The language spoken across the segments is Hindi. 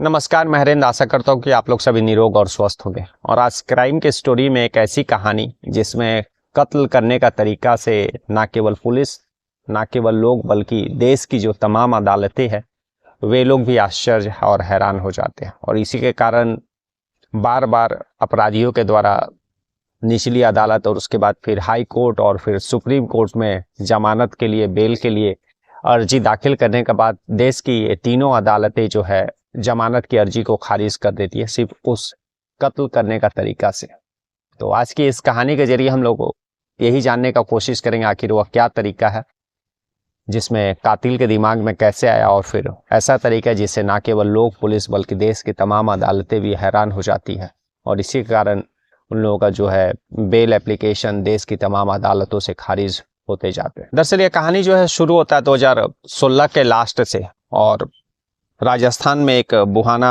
नमस्कार, मैं हरेंद्र। आशा करता हूँ कि आप लोग सभी निरोग और स्वस्थ होंगे। और आज क्राइम के स्टोरी में एक ऐसी कहानी जिसमें कत्ल करने का तरीका से ना केवल पुलिस, ना केवल लोग, बल्कि देश की जो तमाम अदालतें हैं वे लोग भी आश्चर्य और हैरान हो जाते हैं। और इसी के कारण बार बार अपराधियों के द्वारा निचली अदालत और उसके बाद फिर हाई कोर्ट और फिर सुप्रीम कोर्ट में जमानत के लिए, बेल के लिए अर्जी दाखिल करने के बाद देश की ये तीनों अदालतें जो है जमानत की अर्जी को खारिज कर देती है, सिर्फ उस कत्ल करने का तरीका से। तो आज की इस कहानी के जरिए हम लोग यही जानने का कोशिश करेंगे आखिर वह क्या तरीका है जिसमें कातिल के दिमाग में कैसे आया, और फिर ऐसा तरीका जिससे ना केवल लोग, पुलिस, बल्कि देश की तमाम अदालतें भी हैरान हो जाती है। और इसी के कारण उन लोगों का जो है बेल एप्लीकेशन देश की तमाम अदालतों से खारिज होते जाते हैं। दरअसल ये कहानी जो है शुरू होता है 2016 के लास्ट से। और राजस्थान में एक बुहाना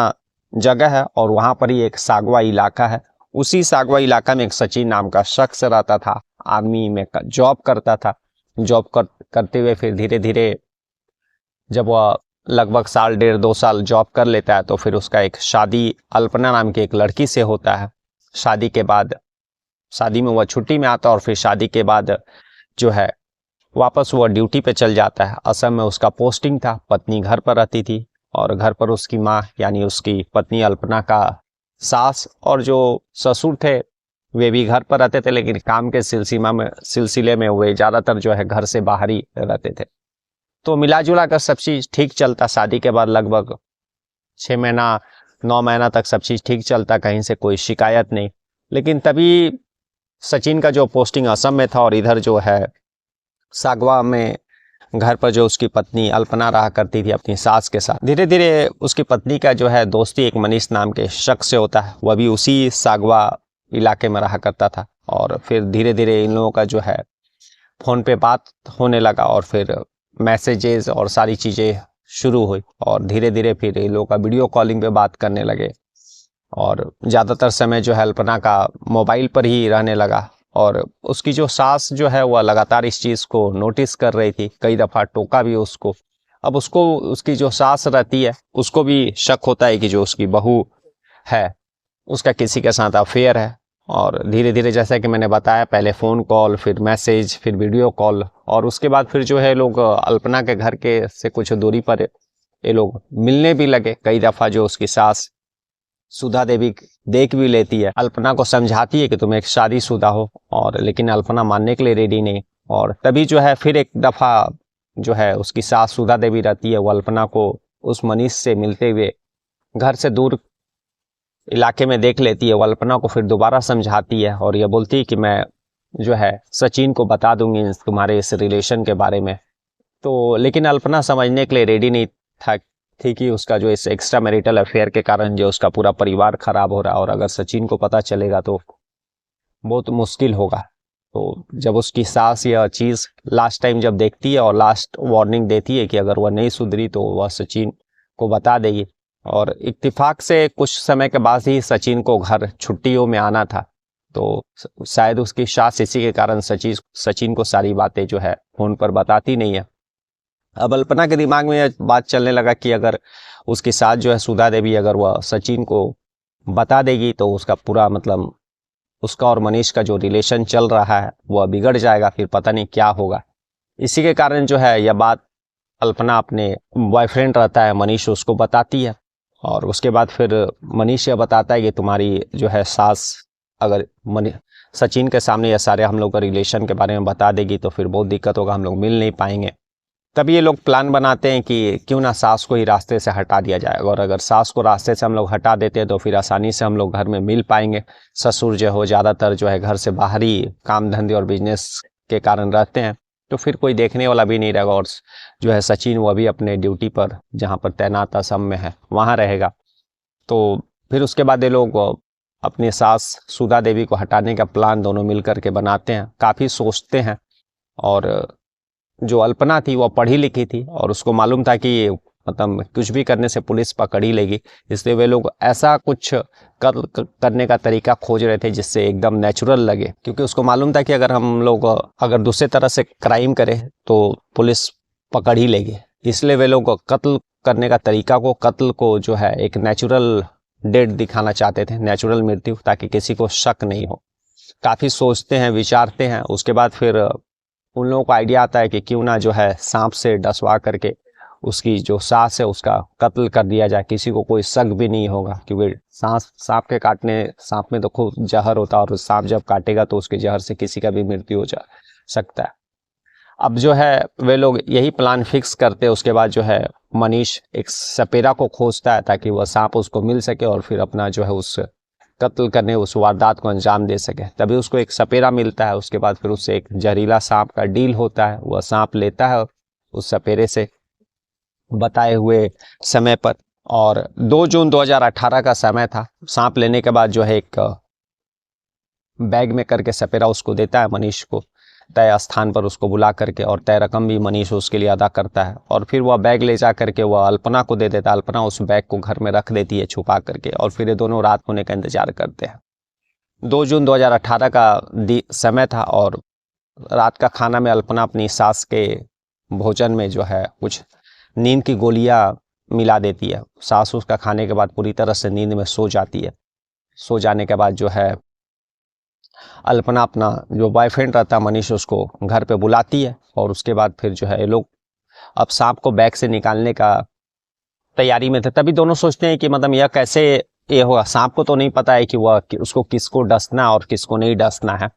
जगह है और वहां पर ही एक सागवा इलाका है। उसी सागवा इलाका में एक सचिन नाम का शख्स रहता था। आर्मी में जॉब करता था। करते हुए फिर धीरे धीरे जब वह लगभग साल, 1.5-2 साल जॉब कर लेता है तो फिर उसका एक शादी अल्पना नाम की एक लड़की से होता है। शादी में वह छुट्टी में आता है और फिर शादी के बाद जो है वापस वह ड्यूटी पे चल जाता है। असम में उसका पोस्टिंग था। पत्नी घर पर रहती थी और घर पर उसकी माँ यानी उसकी पत्नी अल्पना का सास और जो ससुर थे वे भी घर पर रहते थे, लेकिन काम के सिलसिले में वे ज़्यादातर जो है घर से बाहर ही रहते थे। तो मिला जुला कर सब चीज़ ठीक चलता। शादी के बाद लगभग 6 महीना 9 महीना तक सब चीज़ ठीक चलता, कहीं से कोई शिकायत नहीं। लेकिन तभी सचिन का जो पोस्टिंग असम में था और इधर जो है सागवा में घर पर जो उसकी पत्नी अल्पना रहा करती थी अपनी सास के साथ, धीरे धीरे उसकी पत्नी का जो है दोस्ती एक मनीष नाम के शख्स से होता है। वह भी उसी सागवा इलाके में रहा करता था। और फिर धीरे धीरे इन लोगों का जो है फ़ोन पे बात होने लगा और फिर मैसेजेस और सारी चीज़ें शुरू हुई। और धीरे धीरे फिर इन लोगों का वीडियो कॉलिंग पे बात करने लगे और ज़्यादातर समय जो है अल्पना का मोबाइल पर ही रहने लगा। और उसकी जो सास जो है वह लगातार इस चीज़ को नोटिस कर रही थी, कई दफ़ा टोका भी उसको। अब उसकी जो सास रहती है उसको भी शक होता है कि जो उसकी बहू है उसका किसी के साथ अफेयर है। और धीरे धीरे जैसा कि मैंने बताया, पहले फ़ोन कॉल, फिर मैसेज, फिर वीडियो कॉल, और उसके बाद फिर जो है लोग अल्पना के घर के से कुछ दूरी पर ये लोग मिलने भी लगे। कई दफ़ा जो उसकी सास सुधा देवी देख भी लेती है, अल्पना को समझाती है कि तुम एक शादीशुदा हो, और लेकिन अल्पना मानने के लिए रेडी नहीं। और तभी जो है फिर एक दफ़ा जो है उसकी सास सुधा देवी रहती है, वो अल्पना को उस मनीष से मिलते हुए घर से दूर इलाके में देख लेती है। वो अल्पना को फिर दोबारा समझाती है और ये बोलती है कि मैं जो है सचिन को बता दूंगी तुम्हारे इस रिलेशन के बारे में। तो लेकिन अल्पना समझने के लिए रेडी नहीं थी कि उसका जो इस एक्स्ट्रा मैरिटल अफेयर के कारण जो उसका पूरा परिवार खराब हो रहा है और अगर सचिन को पता चलेगा तो बहुत मुश्किल होगा। तो जब उसकी सास यह चीज़ लास्ट टाइम जब देखती है और लास्ट वार्निंग देती है कि अगर वह नहीं सुधरी तो वह सचिन को बता देगी। और इत्तेफाक से कुछ समय के बाद ही सचिन को घर छुट्टियों में आना था, तो शायद उसकी सास इसी के कारण सचिन को सारी बातें जो है फ़ोन पर बताती नहीं है। अब अल्पना के दिमाग में यह बात चलने लगा कि अगर उसके साथ जो है सुधा देवी अगर वह सचिन को बता देगी तो उसका पूरा मतलब उसका और मनीष का जो रिलेशन चल रहा है वह बिगड़ जाएगा, फिर पता नहीं क्या होगा। इसी के कारण जो है यह बात अल्पना अपने बॉयफ्रेंड रहता है मनीष, उसको बताती है। और उसके बाद फिर मनीष यह बताता है कि तुम्हारी जो है सास अगर सचिन के सामने यह सारे हम लोग का रिलेशन के बारे में बता देगी तो फिर बहुत दिक्कत होगा, हम लोग मिल नहीं पाएंगे। तब ये लोग प्लान बनाते हैं कि क्यों ना सास को ही रास्ते से हटा दिया जाए, और अगर सास को रास्ते से हम लोग हटा देते हैं तो फिर आसानी से हम लोग घर में मिल पाएंगे। ससुर जो हो ज़्यादातर जो है घर से बाहर ही काम धंधे और बिजनेस के कारण रहते हैं, तो फिर कोई देखने वाला भी नहीं रहेगा। और जो है सचिन वह भी अपने ड्यूटी पर जहाँ पर तैनात असम में है वहाँ रहेगा। तो फिर उसके बाद ये लोग अपनी सास सुधा देवी को हटाने का प्लान दोनों मिल कर के बनाते हैं, काफ़ी सोचते हैं। और जो अल्पना थी वह पढ़ी लिखी थी और उसको मालूम था कि मतलब कुछ भी करने से पुलिस पकड़ ही लेगी, इसलिए वे लोग ऐसा कुछ करने का तरीका खोज रहे थे जिससे एकदम नेचुरल लगे। क्योंकि उसको मालूम था कि अगर हम लोग दूसरे तरह से क्राइम करें तो पुलिस पकड़ ही लेगी, इसलिए वे लोग कत्ल करने का तरीका को, कत्ल को जो है एक नेचुरल डेथ दिखाना चाहते थे, नेचुरल मृत्यु, ताकि किसी को शक नहीं हो। काफ़ी सोचते हैं, विचारते हैं, उसके बाद फिर उन लोगों को आइडिया आता है कि क्यों ना जो है सांप से डसवा करके उसकी जो सांस है उसका कत्ल कर दिया जाए, किसी को कोई शक भी नहीं होगा, क्योंकि सांप के काटने, सांप में तो खूब जहर होता है और सांप जब काटेगा तो उसके जहर से किसी का भी मृत्यु हो जा सकता है। अब जो है वे लोग यही प्लान फिक्स करते हैं। उसके बाद जो है मनीष एक सपेरा को खोजता है ताकि वह सांप उसको मिल सके और फिर अपना जो है उस कत्ल करने, उस वारदात को अंजाम दे सके। तभी उसको एक सपेरा मिलता है। उसके बाद फिर उससे एक जहरीला सांप का डील होता है। वह सांप लेता है उस सपेरे से बताए हुए समय पर, और 2 जून 2018 का समय था। सांप लेने के बाद जो है एक बैग में करके सपेरा उसको देता है मनीष को, तय स्थान पर उसको बुला करके, और तय रकम भी मनीष उसके लिए अदा करता है। और फिर वह बैग ले जा करके वह अल्पना को दे देता है। अल्पना उस बैग को घर में रख देती है छुपा करके, और फिर ये दोनों रात होने का इंतजार करते हैं। 2 जून 2018 का समय था, और रात का खाना में अल्पना अपनी सास के भोजन में जो है कुछ नींद की गोलियां मिला देती है। सास उसका खाने के बाद पूरी तरह से नींद में सो जाती है। सो जाने के बाद जो है अल्पना अपना जो बॉयफ्रेंड रहता है मनीष, उसको घर पे बुलाती है, और उसके बाद फिर जो है ये लोग अब सांप को बैग से निकालने का तैयारी में थे। तभी दोनों सोचते हैं कि मतलब यह कैसे ये होगा। सांप को तो नहीं पता है कि वह उसको किसको डसना और किसको नहीं डसना है।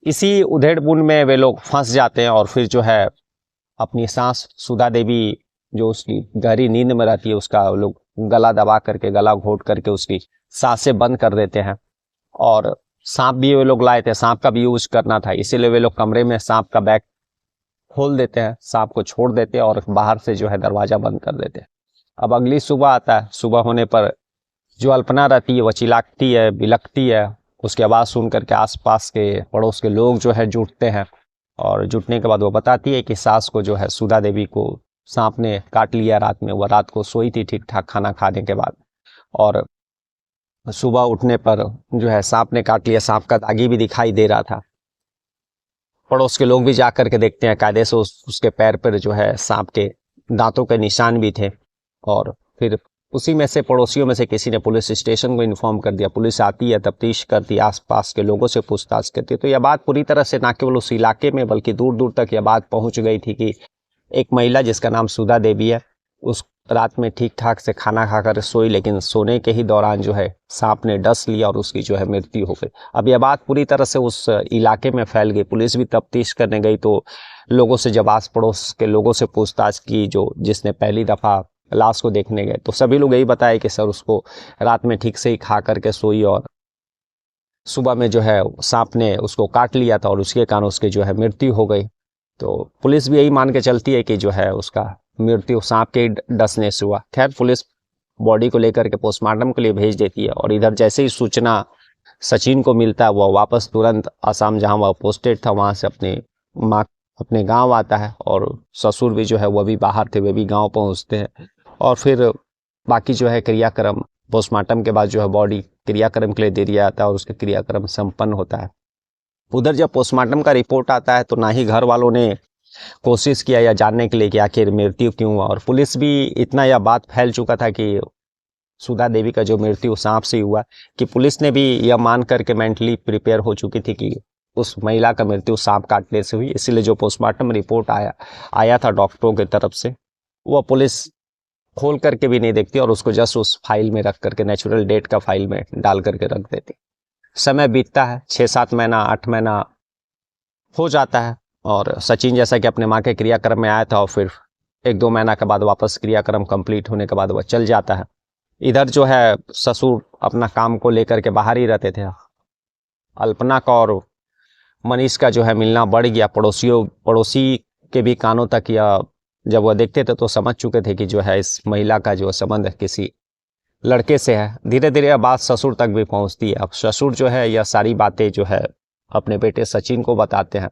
इसी उधेड़-बुन में वे लोग फंस जाते हैं, और फिर जो है अपनी सास सुधा देवी जो उसकी गहरी नींद में रहती है उसका लोग गला दबा करके, गला घोट करके उसकी सांसें बंद कर देते हैं। और सांप भी वे लोग लाए थे, सांप का भी यूज करना था, इसीलिए वे लोग कमरे में सांप का बैग खोल देते हैं, सांप को छोड़ देते हैं और बाहर से जो है दरवाजा बंद कर देते हैं। अब अगली सुबह आता है। सुबह होने पर जो अल्पना रहती है वह चिल्लाती है, बिलखती है। उसकी आवाज़ सुन करके आसपास के पड़ोस के लोग जो है जुटते हैं, और जुटने के बाद वो बताती है कि सास को जो है सुधा देवी को सांप ने काट लिया रात में। वह रात को सोई थी ठीक ठाक खाना खाने के बाद, और सुबह उठने पर जो है सांप ने काट लिया। सांप का दागी भी दिखाई दे रहा था। पड़ोस के लोग भी जा करके देखते हैं, कायदे से उसके पैर पर जो है सांप के दांतों के निशान भी थे। और फिर उसी में से पड़ोसियों में से किसी ने पुलिस स्टेशन को इन्फॉर्म कर दिया। पुलिस आती है, तफ्तीश करती है, आसपास के लोगों से पूछताछ करती है। तो यह बात पूरी तरह से ना केवल उस इलाके में बल्कि दूर दूर तक यह बात पहुंच गई थी कि एक महिला जिसका नाम सुधा देवी है, उस रात में ठीक ठाक से खाना खाकर सोई, लेकिन सोने के ही दौरान जो है सांप ने डस लिया और उसकी जो है मृत्यु हो गई। अब यह बात पूरी तरह से उस इलाके में फैल गई। पुलिस भी तफ्तीश करने गई तो लोगों से, जब आस पड़ोस के लोगों से पूछताछ की, जो जिसने पहली दफ़ा लाश को देखने गए, तो सभी लोग यही बताए कि सर उसको रात में ठीक से ही खा करके सोई और सुबह में जो है सांप ने उसको काट लिया था और उसके कारण उसकी जो है मृत्यु हो गई। तो पुलिस भी यही मान के चलती है कि जो है उसका मृत्यु सांप के डसने से हुआ। खैर, पुलिस बॉडी को लेकर के पोस्टमार्टम के लिए भेज देती है, और इधर जैसे ही सूचना सचिन को मिलता है वह वापस तुरंत आसाम, जहां वह पोस्टेड था, वहां से अपने गांव आता है। और ससुर भी जो है वह भी बाहर थे, वे भी गांव पहुंचते हैं। और फिर बाकी जो है क्रियाक्रम, पोस्टमार्टम के बाद जो है बॉडी क्रियाक्रम के लिए दे दिया जाता है और उसका क्रियाक्रम संपन्न होता है। उधर जब पोस्टमार्टम का रिपोर्ट आता है तो ना ही घर वालों ने कोशिश किया या जानने के लिए कि आखिर मृत्यु क्यों हुआ, और पुलिस भी इतना यह बात फैल चुका था कि सुधा देवी का जो मृत्यु सांप से हुआ, कि पुलिस ने भी यह मान करके मेंटली प्रिपेयर हो चुकी थी कि उस महिला का मृत्यु सांप काटने से हुई। इसीलिए जो पोस्टमार्टम रिपोर्ट आया था डॉक्टरों की तरफ से, वह पुलिस खोल करके भी नहीं देखती और उसको जस्ट उस फाइल में रख करके, नेचुरल डेट का फाइल में डाल करके रख देती। समय बीतता है, 6-7 महीना, 8 महीना हो जाता है, और सचिन जैसा कि अपने माँ के क्रियाक्रम में आया था, और फिर 1-2 महीना के बाद वापस क्रियाक्रम कंप्लीट होने के बाद वह चल जाता है। इधर जो है ससुर अपना काम को लेकर के बाहर ही रहते थे। अल्पना का और मनीष का जो है मिलना बढ़ गया। पड़ोसी के भी कानों तक यह जब वह देखते थे तो समझ चुके थे कि जो है इस महिला का जो संबंध किसी लड़के से है। धीरे धीरे यह बात ससुर तक भी पहुंचती है। अब ससुर जो है यह सारी बातें जो है अपने बेटे सचिन को बताते हैं।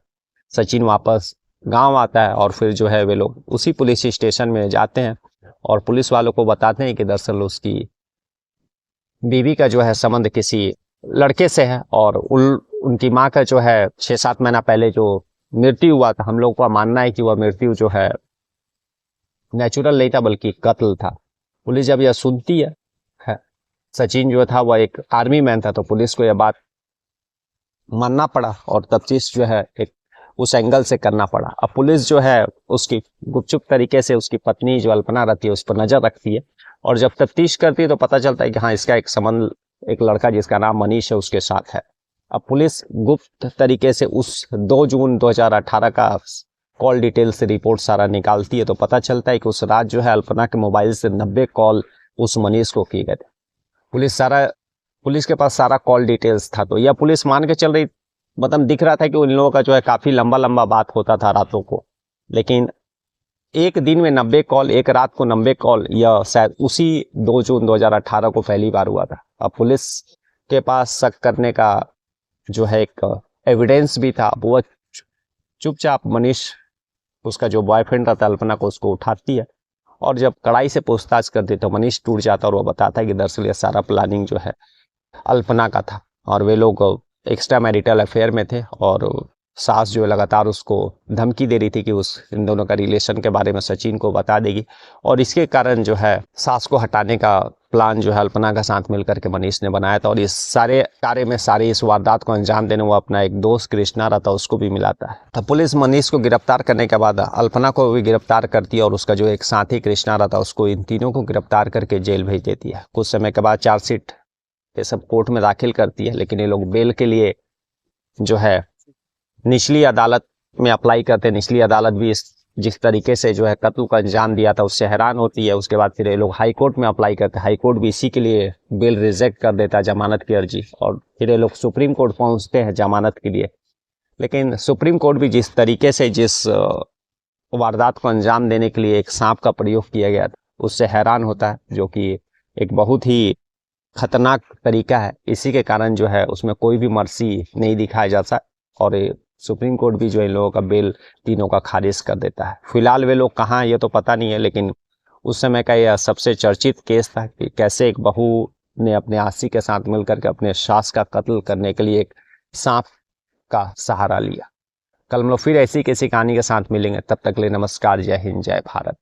सचिन वापस गांव आता है, और फिर जो है वे लोग उसी पुलिस स्टेशन में जाते हैं और पुलिस वालों को बताते हैं कि दरअसल उसकी बीवी का जो है संबंध किसी लड़के से है, और उनकी माँ का जो है 6-7 महीना पहले जो मृत्यु हुआ था, हम लोग का मानना है कि वह मृत्यु जो है नेचुरल नहीं था बल्कि कत्ल था। पुलिस जब यह सुनती है, सचिन जो था वह एक आर्मी मैन था, तो पुलिस को यह बात मानना पड़ा और तफ्तीश जो है एक उस एंगल से करना पड़ा। अब पुलिस जो है उसकी गुपचुप तरीके से उसकी पत्नी जो अल्पना रहती है उस पर नजर रखती है, और जब तफ्तीश करती है तो पता चलता है कि हाँ, इसका एक संबंध एक लड़का जिसका नाम मनीष है उसके साथ है। अब पुलिस गुप्त तरीके से उस 2 जून 2018 का कॉल डिटेल से रिपोर्ट सारा निकालती है, तो पता चलता है कि उस रात जो है अल्पना के मोबाइल से 90 कॉल उस मनीष को किए गए थे। पुलिस के पास सारा कॉल डिटेल्स था, तो यह पुलिस मान के चल रही, मतलब दिख रहा था कि उन लोगों का जो है काफी लंबा लंबा बात होता था रातों को, लेकिन एक दिन में 90 कॉल, एक रात को 90 कॉल, यह शायद उसी 2 जून 2018 को पहली बार हुआ था। अब पुलिस के पास शक करने का जो है एक एविडेंस भी था। वो चुपचाप मनीष, उसका जो बॉयफ्रेंड रहता अल्पना को, उसको उठाती है, और जब कड़ाई से पूछताछ करती तो मनीष टूट जाता और वो बताता है कि दरअसल ये सारा प्लानिंग जो है अल्पना का था, और वे लोग एक्स्ट्रा मैरिटल अफेयर में थे, और सास जो लगातार उसको धमकी दे रही थी कि इन दोनों का रिलेशन के बारे में सचिन को बता देगी, और इसके कारण जो है सास को हटाने का प्लान जो है अल्पना का साथ मिलकर के मनीष ने बनाया था। और इस सारे कार्य में, सारी इस वारदात को अंजाम देने वो अपना एक दोस्त कृष्णा रहता उसको भी मिलाता है। तो पुलिस मनीष को गिरफ्तार करने के बाद अल्पना को भी गिरफ्तार करती है, और उसका जो एक साथी कृष्णा रहता उसको, इन तीनों को गिरफ्तार करके जेल भेज देती है। कुछ समय के बाद चार्जशीट ये सब कोर्ट में दाखिल करती है, लेकिन ये लोग बेल के लिए जो है निचली अदालत में अप्लाई करते हैं। निचली अदालत भी जिस तरीके से जो है कत्ल का अंजाम दिया था उससे हैरान होती है। उसके बाद फिर ये लोग हाई कोर्ट में अप्लाई करते हैं, हाई कोर्ट भी इसी के लिए बेल रिजेक्ट कर देता है, जमानत की अर्जी, और फिर ये लोग सुप्रीम कोर्ट पहुंचते हैं जमानत के लिए। लेकिन सुप्रीम कोर्ट भी जिस तरीके से जिस वारदात को अंजाम देने के लिए एक सांप का प्रयोग किया गया था उससे हैरान होता है, जो कि एक बहुत ही खतरनाक तरीका है। इसी के कारण जो है उसमें कोई भी मर्सी नहीं दिखाया जाता, और सुप्रीम कोर्ट भी जो इन लोगों का बेल तीनों का खारिज कर देता है। फिलहाल वे लोग कहाँ हैं ये तो पता नहीं है, लेकिन उस समय का यह सबसे चर्चित केस था कि कैसे एक बहू ने अपने आशी के साथ मिलकर के अपने सास का कत्ल करने के लिए एक सांप का सहारा लिया। कल हम लोग फिर ऐसी किसी कहानी के साथ मिलेंगे, तब तक के लिए नमस्कार, जय हिंद, जय भारत।